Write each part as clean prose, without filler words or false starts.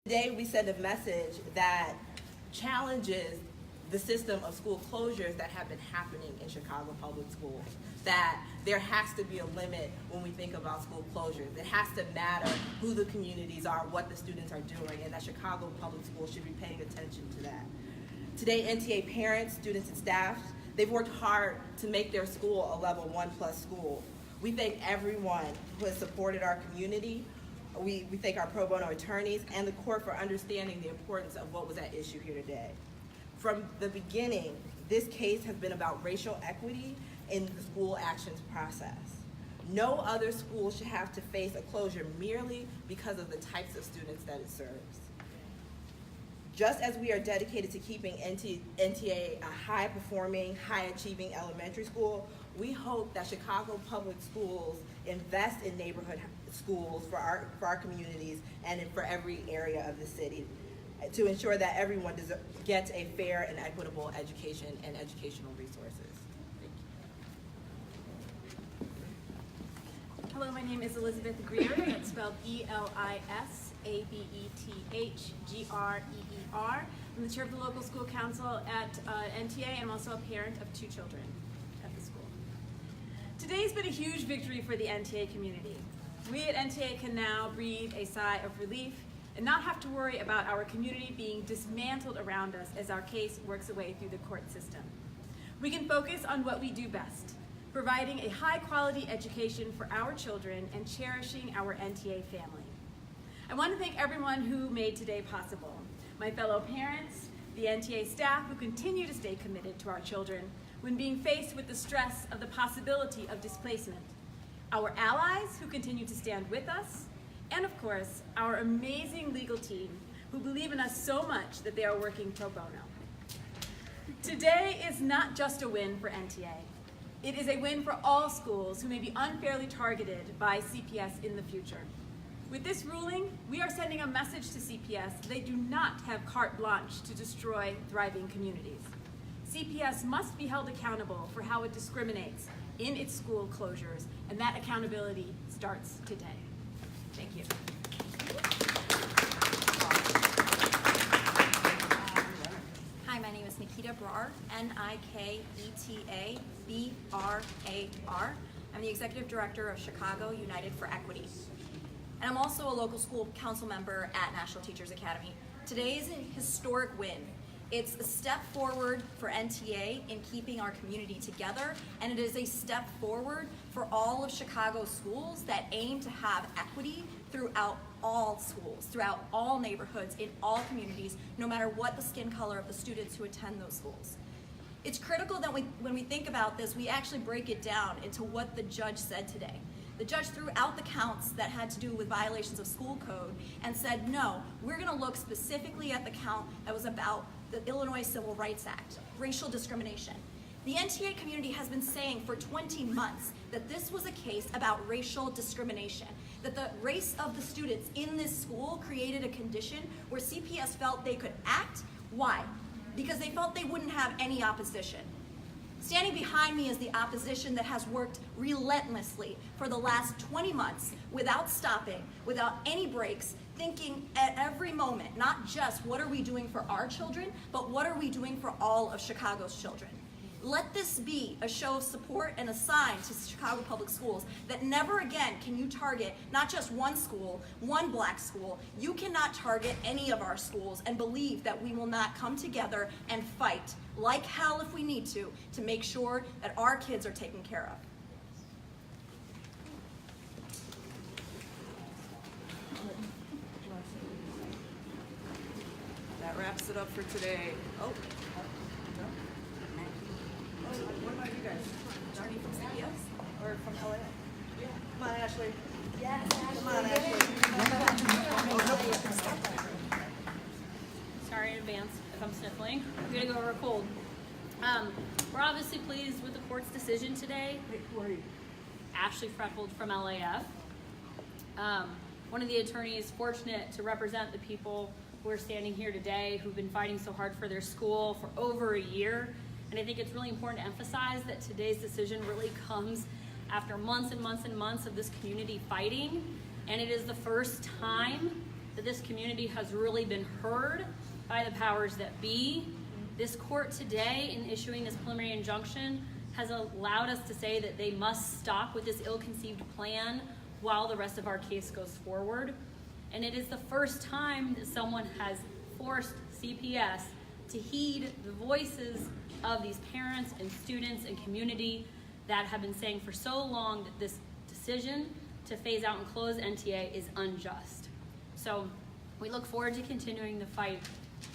Today we send a message that challenges the system of school closures that have been happening in Chicago public schools. That there has to be a limit when we think about school closures. It has to matter who the communities are, what the students are doing, and that Chicago public schools should be paying attention to that. Today, NTA parents, students, and staff, they've worked hard to make their school a level 1+ school. We thank everyone who has supported our community. We thank our pro bono attorneys and the court for understanding the importance of what was at issue here today. From the beginning, this case has been about racial equity in the school actions process. No other school should have to face a closure merely because of the types of students that it serves. Just as we are dedicated to keeping NTA a high-performing, high-achieving elementary school, we hope that Chicago Public Schools invest in neighborhood schools for our communities and for every area of the city to ensure that everyone gets a fair and equitable education and educational resources. Thank you. Hello, my name is Elisabeth Greer. That's spelled E-L-I-S-A-B-E-T-H-G-R-E-E-R. I'm the chair of the local school council at NTA, and I'm also a parent of 2 children at the school. Today's been a huge victory for the NTA community. We at NTA can now breathe a sigh of relief and not have to worry about our community being dismantled around us as our case works its way through the court system. We can focus on what we do best, providing a high-quality education for our children and cherishing our NTA family. I want to thank everyone who made today possible. My fellow parents, the NTA staff who continue to stay committed to our children when being faced with the stress of the possibility of displacement, our allies who continue to stand with us, and of course, our amazing legal team who believe in us so much that they are working pro bono. Today is not just a win for NTA. It is a win for all schools who may be unfairly targeted by CPS in the future. With this ruling, we are sending a message to CPS that they do not have carte blanche to destroy thriving communities. CPS must be held accountable for how it discriminates in its school closures, and that accountability starts today. Thank you. Hi, my name is Nikita Brar, Niketa-Brar. I'm the executive director of Chicago United for Equity. And I'm also a local school council member at National Teachers Academy. Today is a historic win. It's a step forward for NTA in keeping our community together, and it is a step forward for all of Chicago's schools that aim to have equity throughout all schools, throughout all neighborhoods, in all communities, no matter what the skin color of the students who attend those schools. It's critical that when we think about this, we actually break it down into what the judge said today. The judge threw out the counts that had to do with violations of school code and said, no, we're gonna look specifically at the count that was about the Illinois Civil Rights Act, racial discrimination. The NTA community has been saying for 20 months that this was a case about racial discrimination, that the race of the students in this school created a condition where CPS felt they could act. Why? Because they felt they wouldn't have any opposition. Standing behind me is the opposition that has worked relentlessly for the last 20 months without stopping, without any breaks, thinking at every moment, not just what are we doing for our children, but what are we doing for all of Chicago's children. Let this be a show of support and a sign to Chicago Public Schools that never again can you target not just one school, one black school. You cannot target any of our schools and believe that we will not come together and fight like hell if we need to make sure that our kids are taken care of. That wraps it up for today. Oh. What about you guys? Journey from CPS? Or from LA? Yeah. Come on, Ashley. Yes, Come on, Ashley. Sorry in advance if I'm sniffling. I'm gonna go over a cold. We're obviously pleased with the court's decision today. Wait, who are you? Ashley Freckles from LAF. One of the attorneys fortunate to represent the people who are standing here today who've been fighting so hard for their school for over a year. And I think it's really important to emphasize that today's decision really comes after months and months and months of this community fighting. And it is the first time that this community has really been heard by the powers that be. This court today, in issuing this preliminary injunction, has allowed us to say that they must stop with this ill-conceived plan while the rest of our case goes forward. And it is the first time that someone has forced CPS to heed the voices of these parents and students and community that have been saying for so long that this decision to phase out and close NTA is unjust. So we look forward to continuing the fight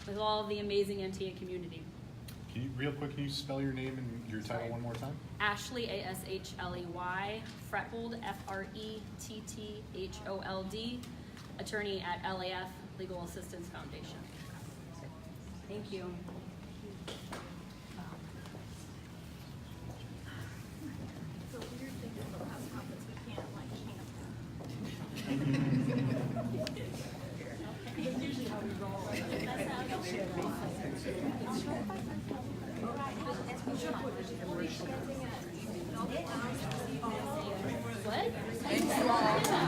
with all of the amazing NTA community. Can you, real quick, can you spell your name and your title one more time? Ashley, A-S-H-L-E-Y, Frethold, F-R-E-T-T-H-O-L-D, attorney at LAF Legal Assistance Foundation. Thank you. What?